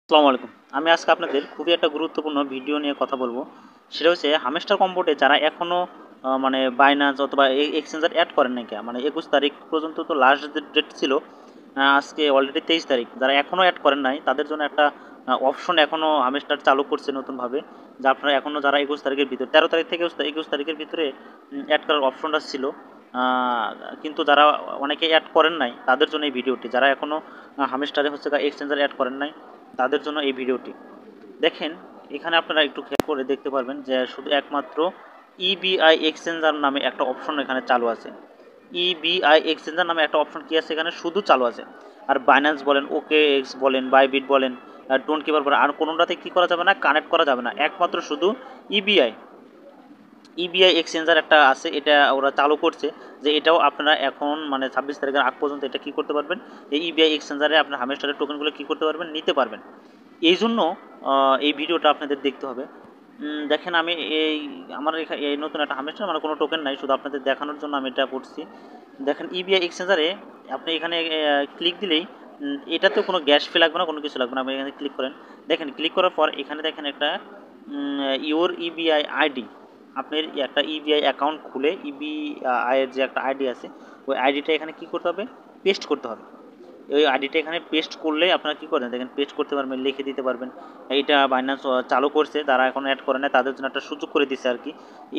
আসসালামু আলাইকুম। আমি আজকে আপনাদের খুবই একটা গুরুত্বপূর্ণ ভিডিও নিয়ে কথা বলব। সেটা হচ্ছে হামেস্টার কম্বোটে যারা এখনো মানে বাইন্যান্স অথবা এক্সচেঞ্জার এড করেন নাই মানে ২১ তারিখ পর্যন্ত তো লাস্ট ডেট ছিল। আজকে অলরেডি ২৩ তারিখ। যারা এখনো এড করেন নাই তাদের জন্য একটা অপশন এখনো হামেস্টার চালু করছে নতুনভাবে। যা আপনারা এখনো যারা ২১ তারিখের ভিতরে ১৩ তারিখ থেকে ২১ তারিখের ভিতরে এড করার অপশনটা ছিল। কিন্তু যারা অনেকে এড করেন নাই তাদের জন্য এই ভিডিওটি। যারা এখনো হামেস্টারে হচ্ছে এক্সচেঞ্জার এড করেন নাই তাদের জন্য এই ভিডিওটি। দেখেন এখানে আপনারা একটু খেয়াল করে দেখতে পারবেন যে শুধু একমাত্র ইবিআই এক্সচেঞ্জার নামে একটা অপশন এখানে চালু আছে। ইবিআই এক্সচেঞ্জার নামে একটা অপশন কি আছে এখানে শুধু চালু আছে। আর বাইন্যান্স বলেন, ওকে এক্স বলেন, বাইবিট বলেন, ডোন্ট কিপার বলেন, আর কোনোটাতে কি করা যাবে না, কানেক্ট করা যাবে না। একমাত্র শুধু ইবিআই ইবিআই এক্সচেঞ্জার একটা আছে, এটা ওরা চালু করছে যে এটাও আপনারা এখন মানে 26 তারিখের আগ পর্যন্ত এটা কি করতে পারবেন, এই ইবিআই এক্সচেঞ্জারে আপনার হামেস্টারের টোকেনগুলো কি করতে পারবেন, নিতে পারবেন। এই জন্য এই ভিডিওটা আপনাদের দেখতে হবে। দেখেন আমি আমার এই নতুন একটা হামেস্টার মানে কোনো টোকেন নাই, শুধু আপনাদের দেখানোর জন্য আমি এটা করছি। দেখেন ইবিআই এক্সচেঞ্জারে আপনি এখানে ক্লিক দিলেই এটাতে কোনো গ্যাস ফি লাগবে না, কোনো কিছু লাগবে না। আপনি এখানে ক্লিক করেন, দেখেন ক্লিক করার পর এখানে দেখেন একটা ইওর ইবিআই আইডি, আপনার একটা ইবিআই অ্যাকাউন্ট খুলে ইবিআই এর যে একটা আইডি আছে ওই আইডিটা এখানে কি করতে হবে, পেস্ট করতে হবে। ওই আইডিটা এখানে পেস্ট করলে আপনারা কী করেন দেখেন, পেস্ট করতে পারবেন, লিখে দিতে পারবেন। এইটা বাইন্যান্স চালু করছে, যারা এখন অ্যাড করে না তাদের জন্য একটা সুযোগ করে দিচ্ছে আর কি।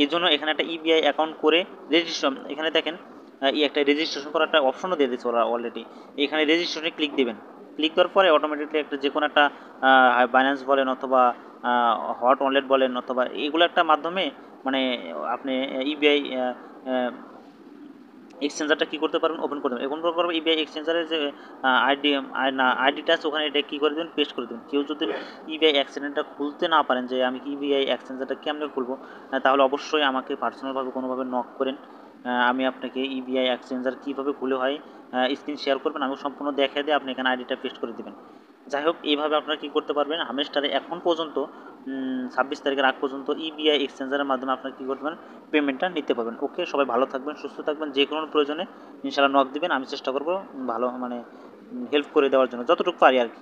এই জন্য এখানে একটা ইবিআই অ্যাকাউন্ট করে রেজিস্ট্রেশন, এখানে দেখেন একটা রেজিস্ট্রেশন করার একটা অপশনও দিয়ে দিচ্ছে ওরা অলরেডি। এখানে রেজিস্ট্রেশনে ক্লিক দেবেন, ক্লিক দেওয়ার পরে অটোমেটিকলি একটা যে কোনো একটা বাইন্যান্স বলেন অথবা হট ওয়ালেট বলেন অথবা এগুলো একটা মাধ্যমে মানে আপনি ইবিআই এক্সচেঞ্জারটা কী করতে পারবেন, ওপেন করে দেবেন। ওপেন করার পর ইবিআই এক্সচেঞ্জারের যে আইডিটা আছে ওখানে এটা কী করে দেবেন, পেস্ট করে দেবেন। কেউ যদি ইবিআই এক্সচেঞ্জারটা খুলতে না পারেন যে আমি ইবিআই এক্সচেঞ্জারটা কেমনে খুলবো, তাহলে অবশ্যই আমাকে পার্সোনালভাবে কোনোভাবে নক করেন। আমি আপনাকে ইবিআই এক্সচেঞ্জার কীভাবে খুলে হয় স্ক্রিন শেয়ার করবেন, আমি সম্পূর্ণ দেখিয়ে দিয়ে আপনি এখানে আইডিটা পেস্ট করে দেবেন। যাই হোক, এইভাবে আপনারা কী করতে পারবেন, হামেস্টারে এখন পর্যন্ত 26 তারিখের আগ পর্যন্ত ইবিআই এক্সচেঞ্জারের মাধ্যমে আপনারা কী করতে পারেন, পেমেন্টটা নিতে পারবেন। ওকে, সবাই ভালো থাকবেন, সুস্থ থাকবেন। যে কোনো প্রয়োজনে ইনশাআল্লাহ নক দিবেন, আমি চেষ্টা করব ভালো মানে হেল্প করে দেওয়ার জন্য যতটুকু পারি আর কি।